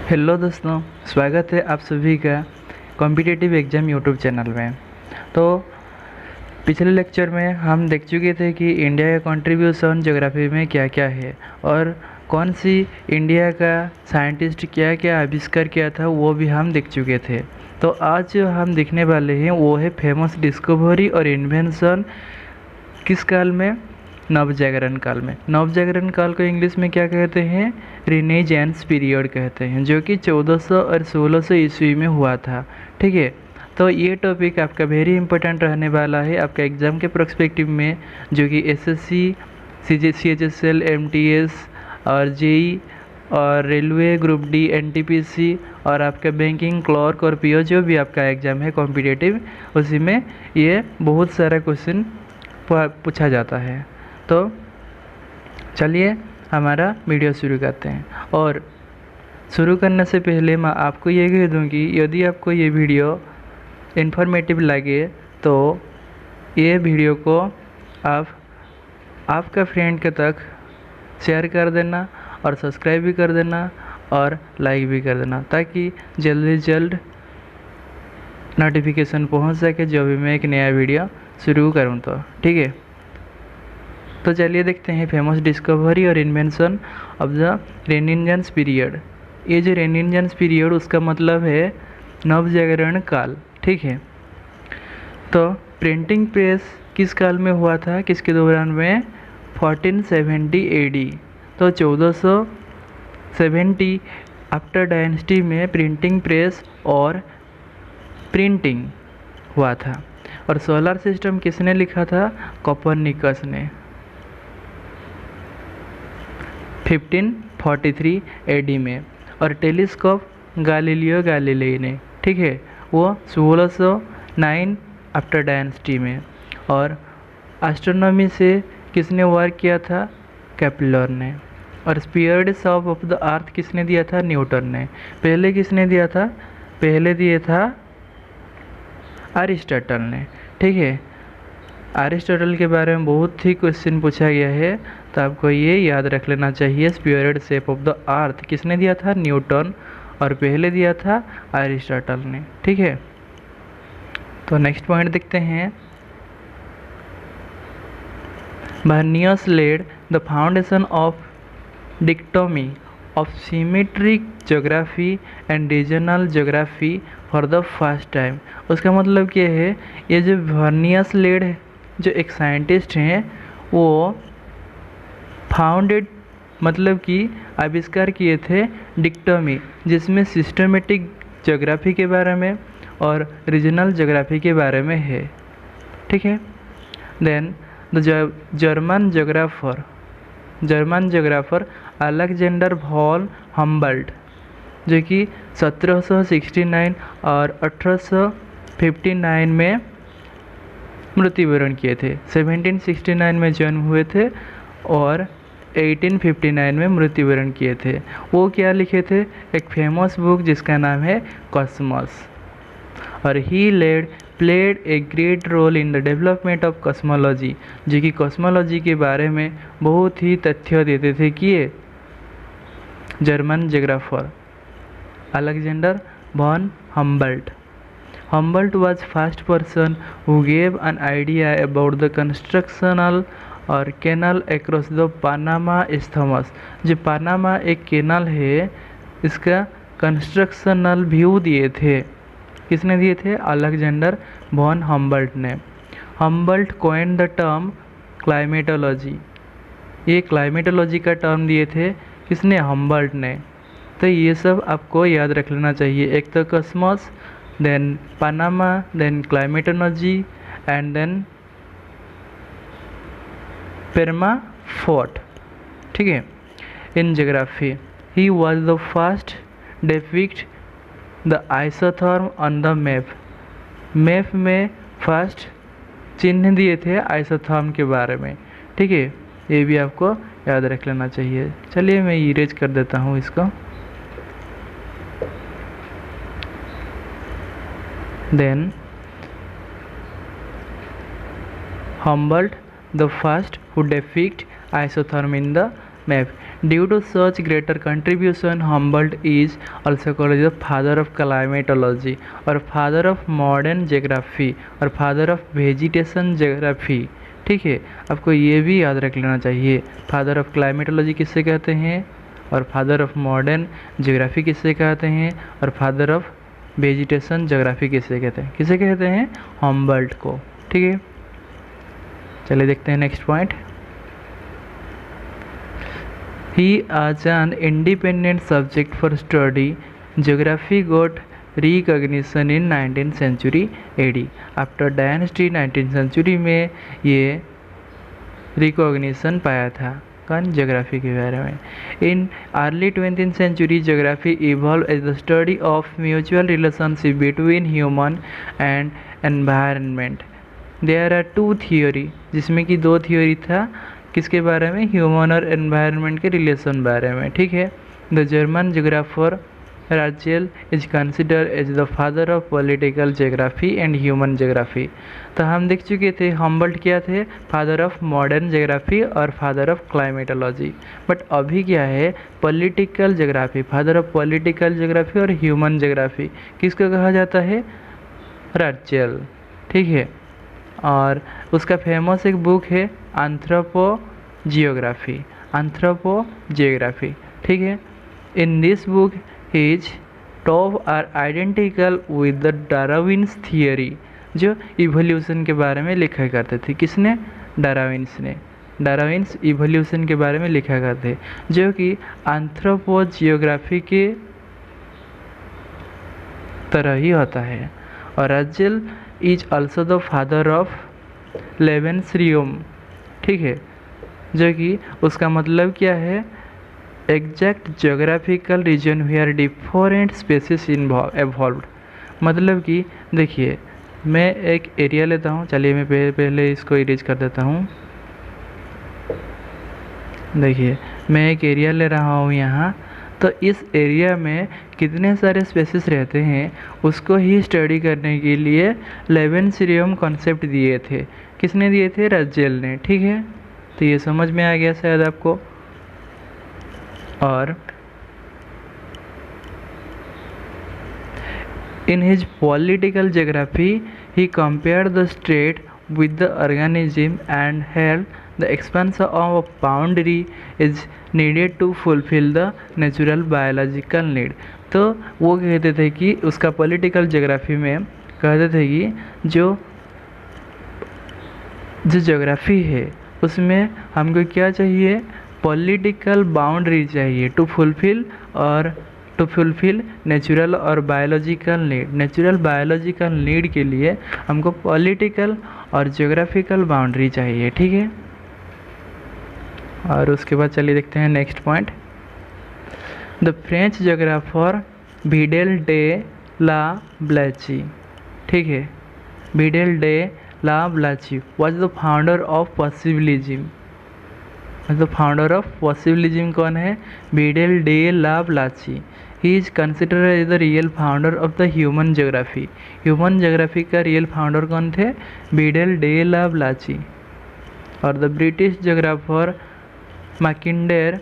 Hello दोस्तों, स्वागत है आप सभी का कॉम्पिटिटिव एग्ज़ाम यूट्यूब चैनल में। तो पिछले लेक्चर में हम देख चुके थे कि इंडिया का कंट्रीब्यूशन ज्योग्राफी में क्या क्या है और कौन सी इंडिया का साइंटिस्ट क्या क्या आविष्कार किया था वो भी हम देख चुके थे। तो आज जो हम देखने वाले हैं वो है फेमस डिस्कवरी और इन्वेंशन किस काल में? नवजागरण काल में। नवजागरण काल को इंग्लिश में क्या कहते हैं? रिनेजेंस पीरियड कहते हैं, जो कि 1400 और 1600 ईस्वी में हुआ था। ठीक है, तो ये टॉपिक आपका वेरी इंपॉर्टेंट रहने वाला है आपका एग्ज़ाम के प्रोस्पेक्टिव में, जो कि एसएससी, CHSL, MTS और जेई और रेलवे ग्रुप डी, एनटीपीसी और आपका बैंकिंग, क्लर्क और पीओ जो भी आपका एग्ज़ाम है कॉम्पिटिटिव, उसी में ये बहुत सारा क्वेश्चन पूछा जाता है। तो चलिए हमारा वीडियो शुरू करते हैं। और शुरू करने से पहले मैं आपको ये कह दूँ कि यदि आपको ये वीडियो इन्फॉर्मेटिव लगे तो ये वीडियो को आप आपका फ्रेंड के तक शेयर कर देना और सब्सक्राइब भी कर देना और लाइक भी कर देना, ताकि जल्द से जल्द नोटिफिकेशन पहुंच सके जो भी मैं एक नया वीडियो शुरू करूं। तो ठीक है, तो चलिए देखते हैं फेमस डिस्कवरी और invention of the renaissance period. ये जो रेनेसांस पीरियड उसका मतलब है नवजागरण काल। ठीक है, तो प्रिंटिंग प्रेस किस काल में हुआ था, किसके दौरान में? 1470 AD। तो 1470 आफ्टर डायनेस्टी में प्रिंटिंग प्रेस और प्रिंटिंग हुआ था। और सोलर सिस्टम किसने लिखा था? कोपरनिकस ने 1543 AD में। और टेलीस्कोप गैलीलियो गैलीली ने, ठीक है, वो 1609 आफ्टर डायनेस्टी में। और एस्ट्रोनॉमी से किसने वर्क किया था? केपलर ने। और पीरियड्स ऑफ द अर्थ किसने दिया था? न्यूटन ने। पहले किसने दिया था? पहले दिया था अरिस्टोटल ने। ठीक है, अरिस्टोटल के बारे में बहुत ही क्वेश्चन पूछा गया है, तो आपको ये याद रख लेना चाहिए। स्फीयर्ड शेप ऑफ द अर्थ किसने दिया था? न्यूटन। और पहले दिया था अरिस्टोटल ने। ठीक है, तो नेक्स्ट पॉइंट देखते हैं। Varenius led the foundation of dichotomy of symmetric geography and regional geography for the first time. उसका मतलब क्या है? ये जो बर्नियस लेड है, जो एक साइंटिस्ट हैं, वो फाउंडेड मतलब कि आविष्कार किए थे डिक्टोमी, जिसमें सिस्टमेटिक ज्योग्राफी के बारे में और रीजनल ज्योग्राफी के बारे में है। ठीक है, then the German geographer Alexander von Humboldt, जो कि 1769 और 1859 में मृत्युवरण किए थे। 1769 में जन्म हुए थे और 1859 में मृत्युवरण किए थे। वो क्या लिखे थे? एक फेमस बुक जिसका नाम है कॉस्मोस। और he played a great role in the development of cosmology, जो कि कॉस्मोलॉजी के बारे में बहुत ही तथ्य देते थे कि ये German geographer Alexander von Humboldt. Humboldt was first person who gave an idea about the constructional और canal across the Panama Isthmus। जो पानामा एक कैनाल है, इसका कंस्ट्रक्शनल व्यू दिए थे। किसने दिए थे? अलेक्जेंडर वॉन हम्बल्ट ने। हम्बल्ट कॉइन्ड द टर्म क्लाइमेटोलॉजी। ये क्लाइमेटोलॉजी का टर्म दिए थे किसने? हम्बल्ट ने। तो ये सब आपको याद रख लेना चाहिए। एक तो Cosmos, then Panama, then climatology, and then permafrost। ठीक है, in geography he was the first depict the isotherm on the map। Map में फर्स्ट चिन्ह दिए थे आइसोथर्म के बारे में। ठीक है, ये भी आपको याद रख लेना चाहिए। चलिए मैं इरेज कर देता हूँ इसको। Then Humboldt, the first who depict isotherm in the map. Due to such greater contribution, Humboldt is also called the father of climatology और father of modern geography और father of vegetation geography. ठीक है, आपको ये भी याद रख लेना चाहिए, फादर ऑफ क्लाइमेटोलॉजी किससे कहते हैं और फादर ऑफ मॉडर्न जियोग्राफी किससे कहते हैं और फादर ऑफ वेजिटेशन जियोग्राफी किसे कहते हैं हम्बल्ट को. ठीक है, चलिए देखते हैं next point. He as an independent subject for study geography got recognition in 19th century AD. After dynasty 19th century में ये रिकॉग्निशन पाया था कौन जियोग्राफी के बारे में. In early 20th century geography evolve as the study of mutual relationship between human and environment. There are 2 theory, जिसमें कि 2 थियोरी था किसके बारे में, ह्यूमन और एनवायरनमेंट के रिलेशन बारे में. ठीक है, the German geographer Ratzel is consider as the father of political geography and human geography. तो हम देख चुके थे हम्बल्ट क्या थे, फादर ऑफ मॉडर्न जियोग्राफी और फादर ऑफ क्लाइमेटोलॉजी. बट अभी क्या है, political geography, father of political geography और ह्यूमन जियोग्राफी किसको कहा जाता है, राजेल. ठीक है, और उसका फेमस एक बुक है एंथ्रोपोजियोग्राफी. ठीक है, in this book his top are identical with the Darwin's theory, जो इवोल्यूशन के बारे में लिखा करते थे. किसने, डार्विन्स ने. डार्विन्स इवोल्यूशन के बारे में लिखा करते, जो कि एंथ्रोपोजियोग्राफी के तरह ही होता है. और Ratzel is also the father of Lebensraum. ठीक है, जो कि उसका मतलब क्या है, exact geographical region where different species evolved. मतलब कि देखिए, मैं एक एरिया लेता हूँ, चलिए मैं पहले इसको इरेज कर देता हूँ. देखिए, मैं एक एरिया ले रहा हूँ यहाँ, तो इस एरिया में कितने सारे स्पेसिस रहते हैं उसको ही स्टडी करने के लिए लेवेंसरियम कॉन्सेप्ट दिए थे. किसने दिए थे, राजेल ने. ठीक है, तो ये समझ में आ गया शायद आपको. और in his political geography he compared the state with the organism and held the expansion of a boundary is needed to fulfill the natural biological need. तो वो कहते थे कि उसका पॉलिटिकल ज्योग्राफी में कहते थे कि जो ज्योग्राफी है उसमें हमको क्या चाहिए, पॉलिटिकल बाउंड्री चाहिए टू फुलफिल नेचुरल और biological need. Natural biological need के लिए हमको पॉलिटिकल और ज्योग्राफिकल बाउंड्री चाहिए. ठीक है, और उसके बाद चलिए देखते हैं next point. The French geographer Vidal de la Blache. ठीक है, Vidal de la Blache was the founder of possibilism. मतलब फाउंडर ऑफ पॉसिबिलिज्म कौन है, Vidal de la Blache. He is considered as the real founder of the human geography. Human geography का real founder कौन थे, Vidal de la Blache. और the British geographer Mackinder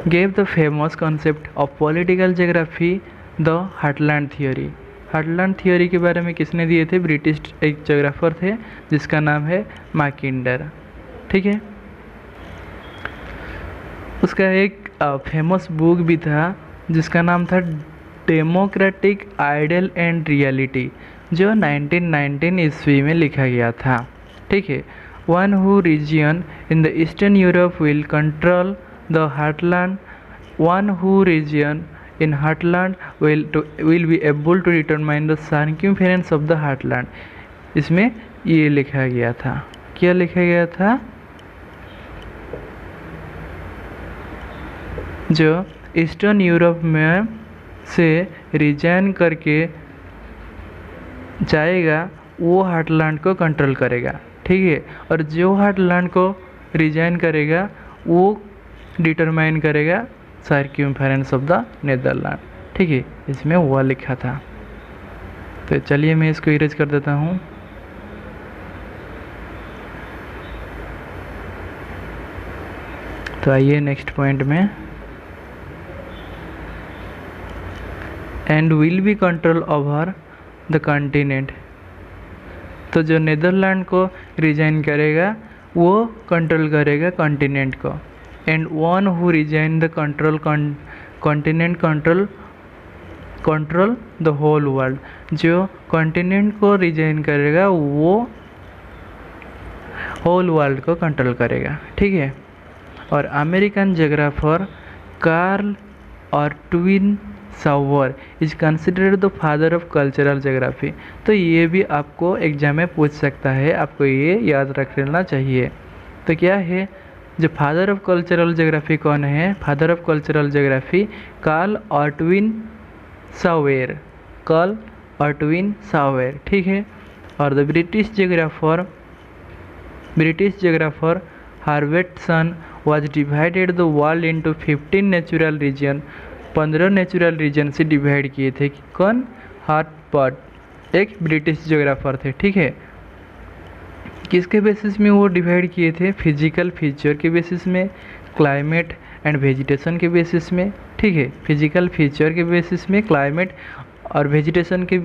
gave the famous concept of political geography the heartland theory. Heartland theory के बारे में किसने दिए थे, ब्रिटिश एक ज्योग्राफर थे जिसका नाम है मैकिंडर. ठीक है, उसका एक फेमस बुक भी था जिसका नाम था डेमोक्रेटिक आइडियल एंड रियलिटी, जो 1919 ईस्वी में लिखा गया था. ठीक है, one who region in the eastern Europe will control the heartland. One who region in heartland will be able to determine the circumference of the heartland. इसमें ये लिखा गया था, क्या लिखा गया था, जो ईस्टर्न यूरोप में से रीजन करके जाएगा वो हार्टलैंड को कंट्रोल करेगा. ठीक है, और जो हार्टलैंड को रीजन करेगा वो डिटरमाइन करेगा सर्क्यूम्फेरेंस ऑफ द नेदरलैंड. ठीक है, इसमें वो लिखा था. तो चलिए मैं इसको इरेज कर देता हूँ. तो आइए नेक्स्ट पॉइंट में, and will be control over the continent. तो जो नीदरलैंड को रिजाइन करेगा वो कंट्रोल करेगा कॉन्टिनेंट को, and one who resign the control continent control the whole world. जो कॉन्टिनेंट को रिजाइन करेगा वो होल वर्ल्ड को कंट्रोल करेगा, ठीक है। और American geographer Carl Ortwin Sauer is considered the father of cultural geography. तो ये भी आपको एग्जाम में पूछ सकता है, आपको ये याद रख लेना चाहिए। तो क्या है, जो फादर ऑफ कल्चरल जोग्राफी कौन है? Father of cultural geography Carl Ortwin Sauer, ठीक है। और the British geographer Herbertson was divided the world into 15 natural region. 15 natural region से डिवाइड किए थे। कौन? हार्वर्ड एक ब्रिटिश जोग्राफर थे, ठीक है। किसके बेसिस में वो डिवाइड किए थे? फिजिकल फीचर के बेसिस में, क्लाइमेट एंड वेजिटेशन के बेसिस में, ठीक है। फिजिकल फीचर के बेसिस में, क्लाइमेट और वेजिटेशन के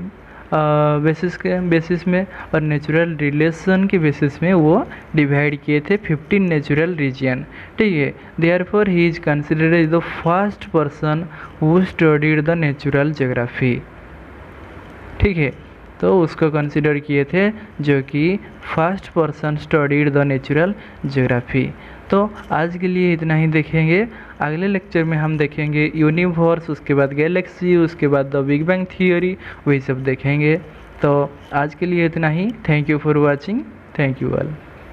बेसिस में और नेचुरल रिलेशन के बेसिस में वो डिवाइड किए थे 15 नेचुरल रीजन, ठीक है। Therefore he is considered as the first person who studied the natural geography, ठीक है। तो उसको कंसिडर किए थे जो कि first person studied the natural geography. तो आज के लिए इतना ही देखेंगे। अगले लेक्चर में हम देखेंगे यूनिवर्स, उसके बाद गैलेक्सी, उसके बाद द बिग बैंग थियोरी, वही सब देखेंगे। तो आज के लिए इतना ही। Thank you for watching. Thank you all.